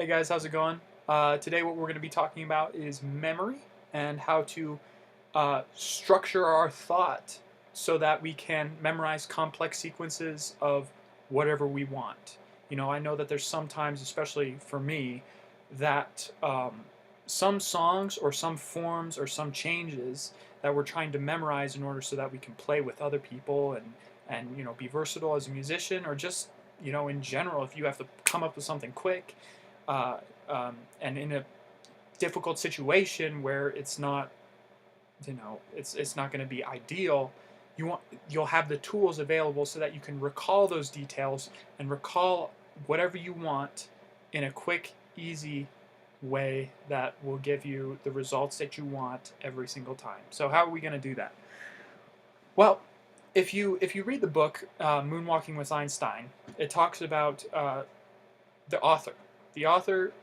Hey guys, how's it going? Today what we're going to be talking about is memory and how to structure our thought so that we can memorize complex sequences of whatever we want. You know, I know that there's sometimes, especially for me, that some songs or some forms or some changes that we're trying to memorize in order so that we can play with other people and you know, be versatile as a musician, or just, you know, in general, if you have to come up with something quick uh, and in a difficult situation where it's not, you know, it's not going to be ideal. You'll have the tools available so that you can recall those details and recall whatever you want in a quick, easy way that will give you the results that you want every single time. So how are we going to do that? Well, if you read the book Moonwalking with Einstein, it talks about the author. The author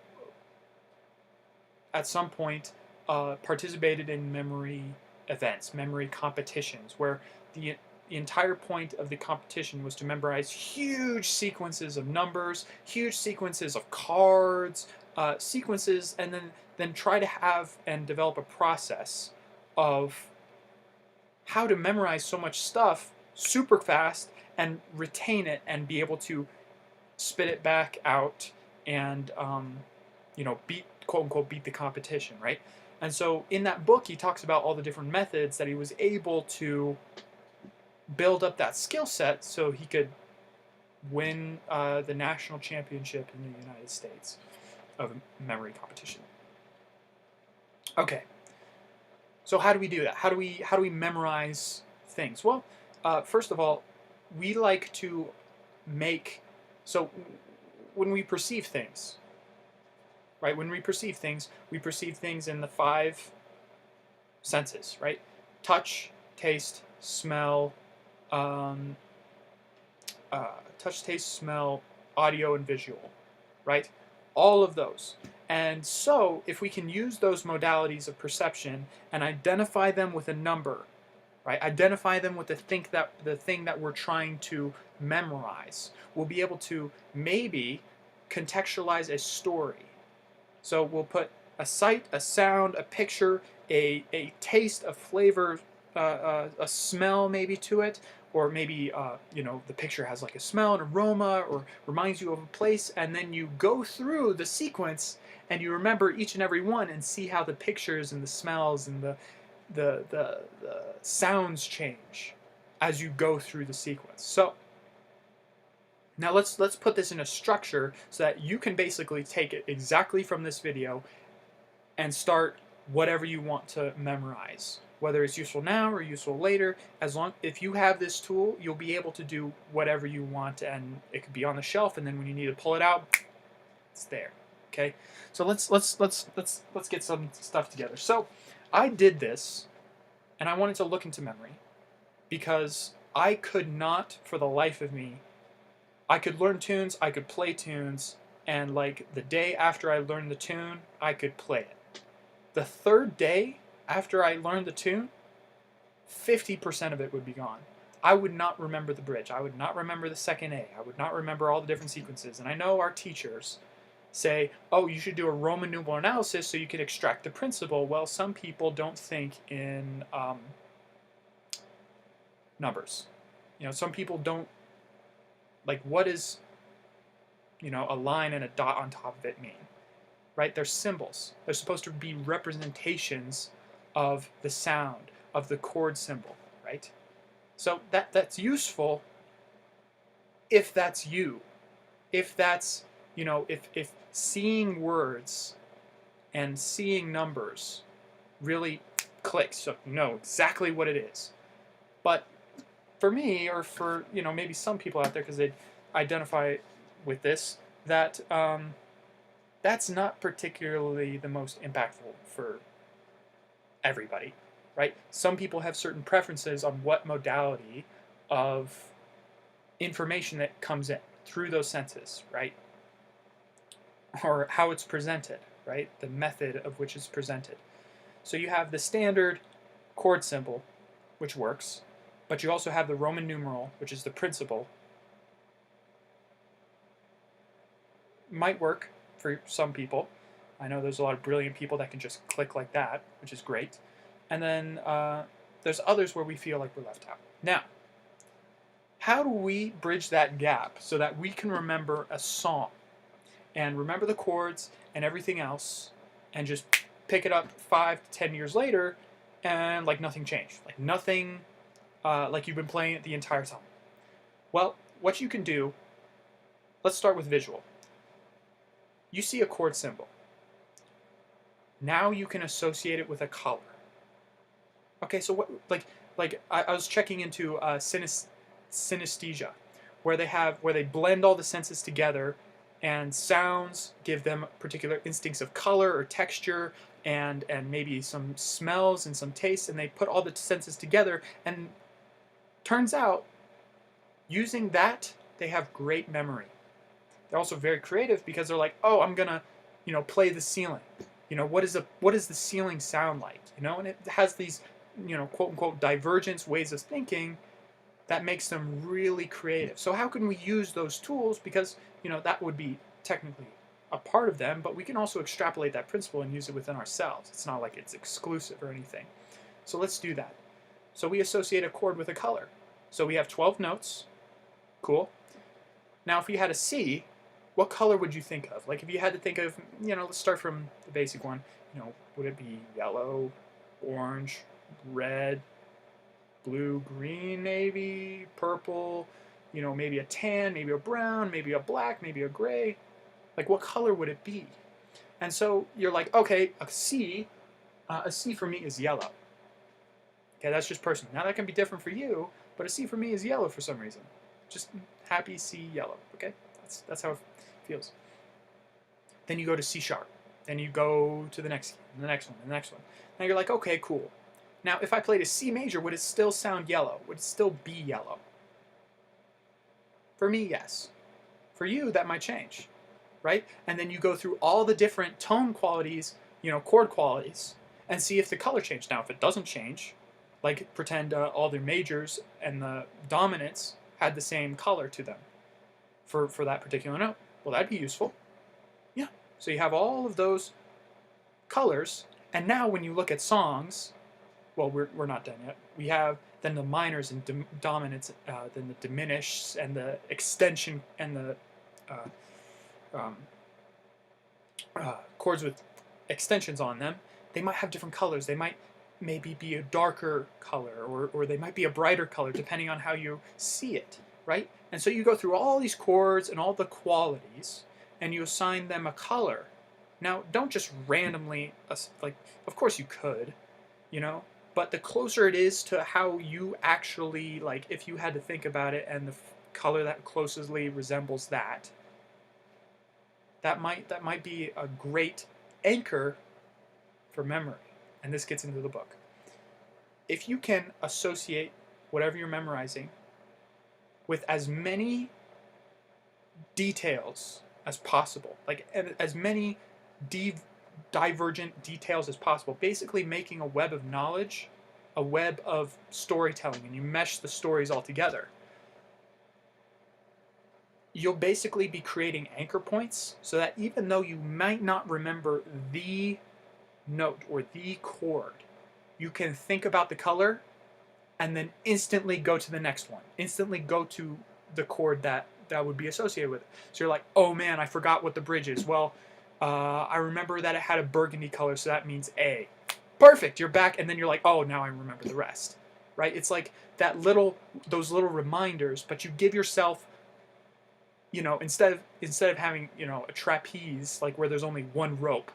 at some point participated in memory events, memory competitions, where the entire point of the competition was to memorize huge sequences of numbers, huge sequences of cards, sequences, and then try to have and develop a process of how to memorize so much stuff super fast and retain it and be able to spit it back out and you know, beat, quote unquote, beat the competition, right? And so in that book, he talks about all the different methods that he was able to build up that skill set so he could win the national championship in the United States of memory competition. Okay, so how do we do that? How do we memorize things? Well, first of all, we like to make, so when we perceive things, right? When we perceive things in the five senses, right? Touch, taste, smell, um, touch, taste, smell, audio, and visual, right? All of those. And so, if we can use those modalities of perception and identify them with a number, right? Identify them with the thing that we're trying to memorize, we'll be able to maybe contextualize a story. So we'll put a sight, a sound, a picture, a taste, a flavor, a smell maybe to it, or maybe you know, the picture has like a smell, an aroma, or reminds you of a place, and then you go through the sequence and you remember each and every one and see how the pictures and the smells and the sounds change as you go through the sequence. So now let's put this in a structure so that you can basically take it exactly from this video and start whatever you want to memorize. Whether it's useful now or useful later, if you have this tool, you'll be able to do whatever you want, and it could be on the shelf, and then when you need to pull it out, it's there. Okay? So let's get some stuff together. So I did this and I wanted to look into memory because I could not for the life of me, I could learn tunes, I could play tunes, and like the day after I learned the tune, I could play it. The third day after I learned the tune, 50% of it would be gone. I would not remember the bridge. I would not remember the second A. I would not remember all the different sequences. And I know our teachers say, oh, you should do a Roman numeral analysis so you can extract the principle. Well, some people don't think in numbers. You know, some people don't, like, what is, you know, a line and a dot on top of it mean? Right? They're symbols. They're supposed to be representations of the sound, of the chord symbol, right? So that's useful if that's you. If that's, you know, if seeing words and seeing numbers really clicks, so you know exactly what it is. But for me, or for, you know, maybe some people out there, because they identify with this, that that's not particularly the most impactful for everybody, right? Some people have certain preferences on what modality of information that comes in through those senses, right? Or how it's presented, right? The method of which it's presented. So you have the standard chord symbol, which works, but you also have the Roman numeral, which is the principle. Might work, for some people. I know there's a lot of brilliant people that can just click like that, which is great. And then there's others where we feel like we're left out. Now, how do we bridge that gap so that we can remember a song and remember the chords and everything else and just pick it up 5 to 10 years later and like nothing changed, like nothing, like you've been playing it the entire time? Well, what you can do, let's start with visual. You see a chord symbol. Now you can associate it with a color. Okay, so what, I was checking into synesthesia, where they blend all the senses together, and sounds give them particular instincts of color or texture, and maybe some smells and some tastes, and they put all the senses together, and turns out, using that, they have great memory. They're also very creative because they're like, oh, I'm gonna, play the ceiling. What does the ceiling sound like? And it has these, quote unquote divergence ways of thinking that makes them really creative. So how can we use those tools? Because that would be technically a part of them, but we can also extrapolate that principle and use it within ourselves. It's not like it's exclusive or anything. So let's do that. So we associate a chord with a color. So we have 12 notes. Cool. Now if you had a C, what color would you think of? Like if you had to think of, let's start from the basic one. Would it be yellow, orange, red, blue, green, maybe, purple, maybe a tan, maybe a brown, maybe a black, maybe a gray? Like what color would it be? And so you're like, okay, a C for me is yellow. Okay, that's just personal. Now that can be different for you, but a C for me is yellow for some reason. Just happy C yellow, okay? That's how it feels. Then you go to C sharp. Then you go to the next key, and the next one, and the next one. Now you're like, okay, cool. Now if I played a C major, would it still sound yellow? Would it still be yellow? For me, yes. For you, that might change, right? And then you go through all the different tone qualities, chord qualities, and see if the color changed. Now if it doesn't change, like pretend all the majors and the dominants had the same color to them for that particular note. Well, that'd be useful. Yeah. So you have all of those colors, and now when you look at songs, well, we're not done yet. We have then the minors and dominants, then the diminished and the extension and the chords with extensions on them. They might have different colors. They might maybe be a darker color, or they might be a brighter color, depending on how you see it, right? And so you go through all these chords and all the qualities, and you assign them a color. Now, don't just randomly, of course you could, but the closer it is to how you actually, if you had to think about it, and the color that closely resembles that might be a great anchor for memory. And this gets into the book. If you can associate whatever you're memorizing with as many details as possible, as many divergent details as possible, basically making a web of knowledge, a web of storytelling, and you mesh the stories all together, you'll basically be creating anchor points so that even though you might not remember the note or the chord, you can think about the color and then instantly go to the next one, instantly go to the chord that would be associated with it. So you're like, oh man, I forgot what the bridge is. Well, I remember that it had a burgundy color, so that means A. Perfect, you're back, and then you're like, oh, now I remember the rest, right? It's like those little reminders, but you give yourself, instead of having, a trapeze, like where there's only one rope,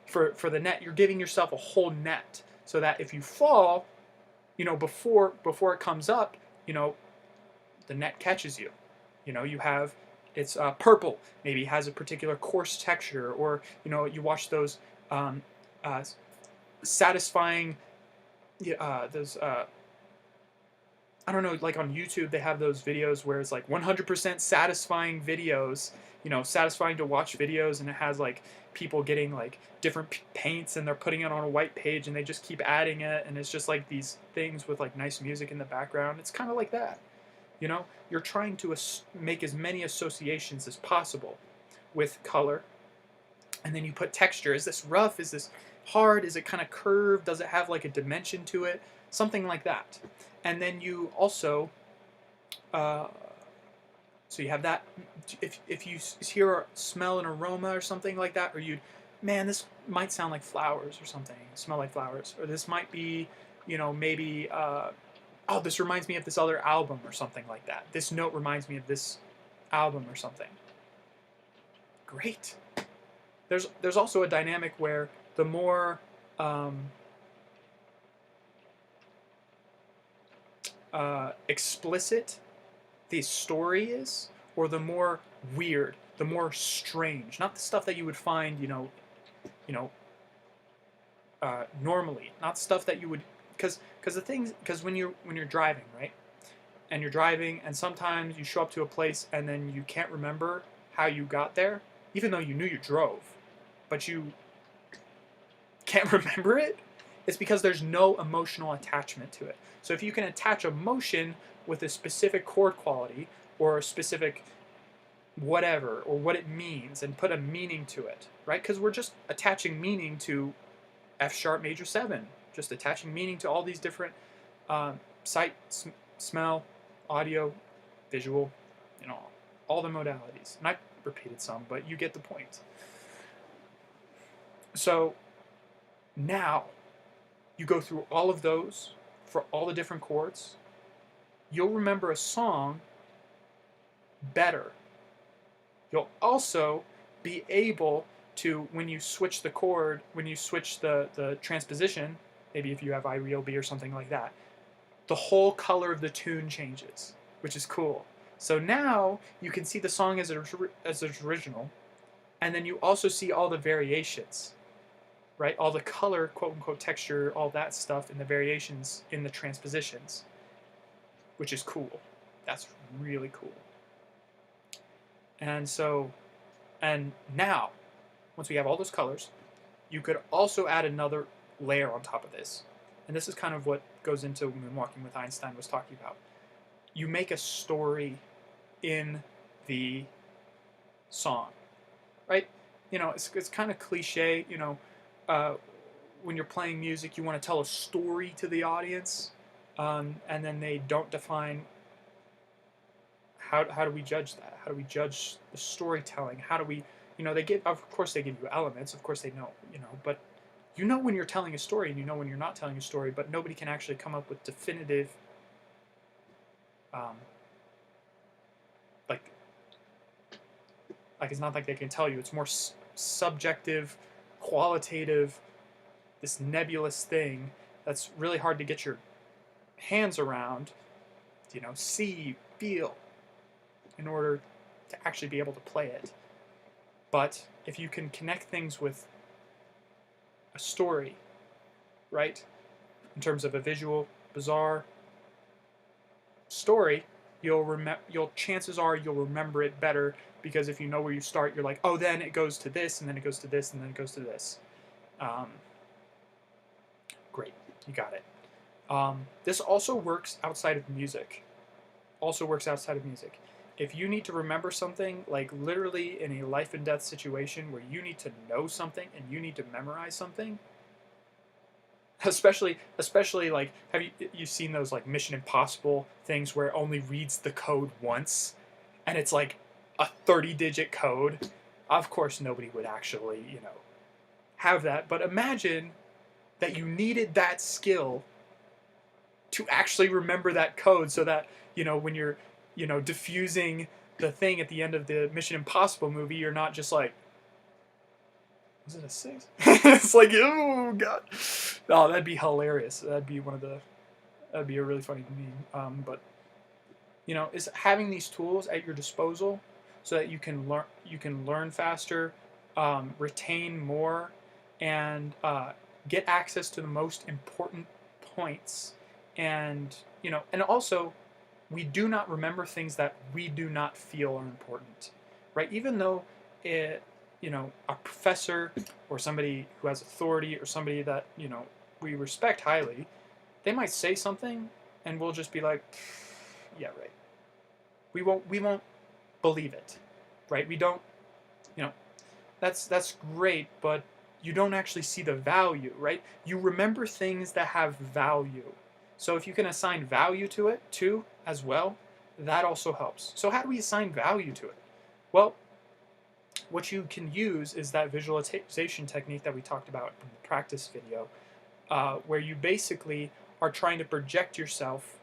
for the net, you're giving yourself a whole net, so that if you fall, before it comes up, the net catches you. You have, it's purple, maybe has a particular coarse texture, or you watch those satisfying, those I don't know, like on YouTube they have those videos where it's like 100% satisfying videos, satisfying to watch videos, and it has like people getting like different paints and they're putting it on a white page and they just keep adding it, and it's just like these things with like nice music in the background. It's kind of like that. You're trying to make as many associations as possible with color, And then you put texture. Is this rough? Is this hard? Is it kind of curved? Does it have like a dimension to it? Something like that. And then you also, so you have that. If you hear or smell an aroma or something like that, or you, man, this might sound like flowers or something, smell like flowers, or this might be, maybe, oh, this reminds me of this other album or something like that. This note reminds me of this album or something. Great. There's also a dynamic where the more explicit the story is, or the more weird, the more strange, not the stuff that you would find, normally, not stuff that you would, because when you're driving, right, and you're driving, and sometimes you show up to a place and then you can't remember how you got there, even though you knew you drove, but you can't remember it. It's because there's no emotional attachment to it. So if you can attach emotion with a specific chord quality or a specific whatever, or what it means, and put a meaning to it, right? Because we're just attaching meaning to F sharp major 7, just attaching meaning to all these different sight, smell, audio, visual, all the modalities. And I repeated some, but you get the point. So now you go through all of those for all the different chords. You'll remember a song better. You'll also be able to, when you switch the chord, when you switch the transposition, maybe if you have I real B or something like that, the whole color of the tune changes, which is cool. So now you can see the song as its original, and then you also see all the variations, right? All the color, quote unquote, texture, all that stuff in the variations in the transpositions, which is cool. That's really cool. And so, and now, once we have all those colors, you could also add another layer on top of this. And this is kind of what goes into when Walking with Einstein was talking about. You make a story in the song, right? It's kind of cliche, when you're playing music, you want to tell a story to the audience, and then they don't define how do we judge that? How do we judge the storytelling? How do we, of course they give you elements, of course they know, but when you're telling a story and when you're not telling a story, but nobody can actually come up with definitive, like it's not like they can tell you. It's more subjective, qualitative, this nebulous thing that's really hard to get your hands around, see, feel, in order to actually be able to play it. But if you can connect things with a story, right, in terms of a visual, bizarre story, chances are you'll remember it better, because if you know where you start, you're like, oh, then it goes to this, and then it goes to this, and then it goes to this. Great, you got it. This also works outside of music. If you need to remember something, like literally in a life and death situation where you need to know something and you need to memorize something, especially like, have you seen those like Mission Impossible things where it only reads the code once, and it's like a 30-digit code? Of course nobody would actually, have that, but imagine that you needed that skill to actually remember that code, so that, when you're, diffusing the thing at the end of the Mission Impossible movie, you're not just like, was it a 6? It's like, oh god. Oh, that'd be hilarious. That'd be a really funny meme. But is having these tools at your disposal so that you can learn faster, retain more, and get access to the most important points. And and also, we do not remember things that we do not feel are important, right? Even though a professor or somebody who has authority, or somebody that we respect highly, they might say something and we'll just be like, yeah, right. We won't believe it, right? We don't, that's great, but you don't actually see the value, right? You remember things that have value. So if you can assign value to it too as well, that also helps. So how do we assign value to it? Well, what you can use is that visualization technique that we talked about in the practice video, where you basically are trying to project yourself.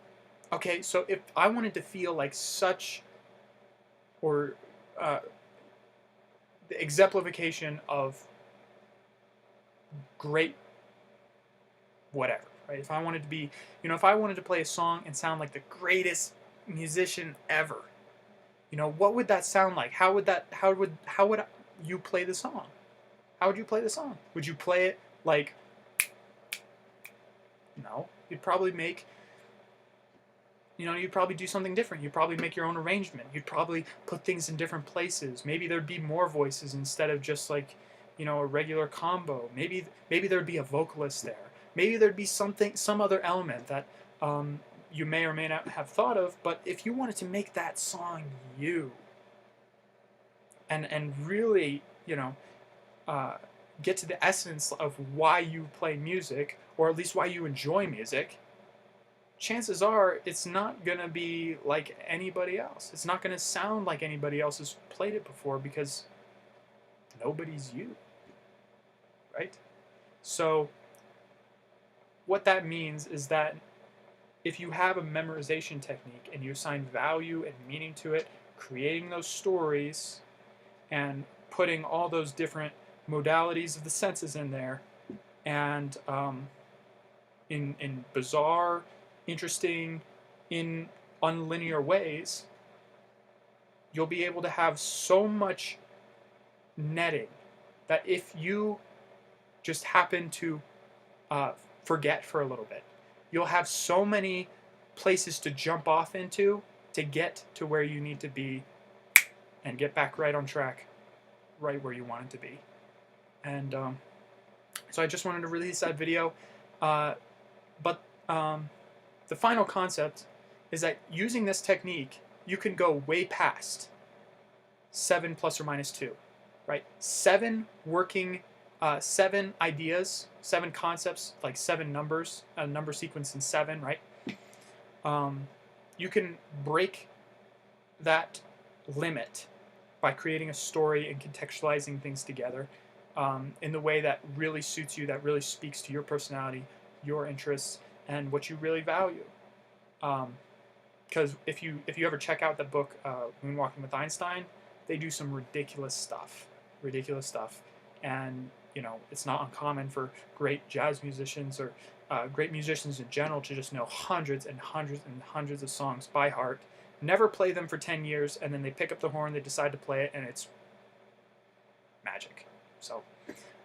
Okay, so if I wanted to feel like such, or the exemplification of great whatever, right? If I wanted to be, if I wanted to play a song and sound like the greatest musician ever, what would that sound like? How would you play the song? How would you play the song? Would you play it like, no, you'd probably do something different. You'd probably make your own arrangement. You'd probably put things in different places. Maybe there'd be more voices instead of just like, a regular combo. Maybe there'd be a vocalist there. Maybe there'd be some other element that you may or may not have thought of. But if you wanted to make that song you, and really, get to the essence of why you play music, or at least why you enjoy music, chances are it's not going to be like anybody else. It's not going to sound like anybody else has played it before, because nobody's you, right? So what that means is that if you have a memorization technique and you assign value and meaning to it, creating those stories and putting all those different modalities of the senses in there, and in bizarre, interesting, in unlinear ways, you'll be able to have so much netting that if you just happen to forget for a little bit, you'll have so many places to jump off into to get to where you need to be and get back right on track, right where you want it to be. And so I just wanted to release that video. But the final concept is that using this technique, you can go way past 7 plus or minus 2, right? 7 ideas, 7 concepts, like 7 numbers, a number sequence in 7, right? You can break that limit by creating a story and contextualizing things together in the way that really suits you, that really speaks to your personality, your interests, and what you really value. Because if you ever check out the book Moonwalking with Einstein, they do some ridiculous stuff, and it's not uncommon for great jazz musicians or great musicians in general to just know hundreds and hundreds and hundreds of songs by heart, never play them for 10 years, and then they pick up the horn, they decide to play it, and it's magic. So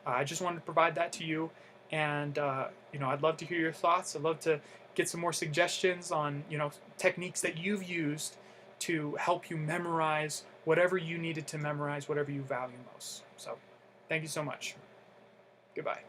I just wanted to provide that to you, and I'd love to hear your thoughts. I'd love to get some more suggestions on techniques that you've used to help you memorize whatever you needed to memorize, whatever you value most. So thank you so much. Goodbye.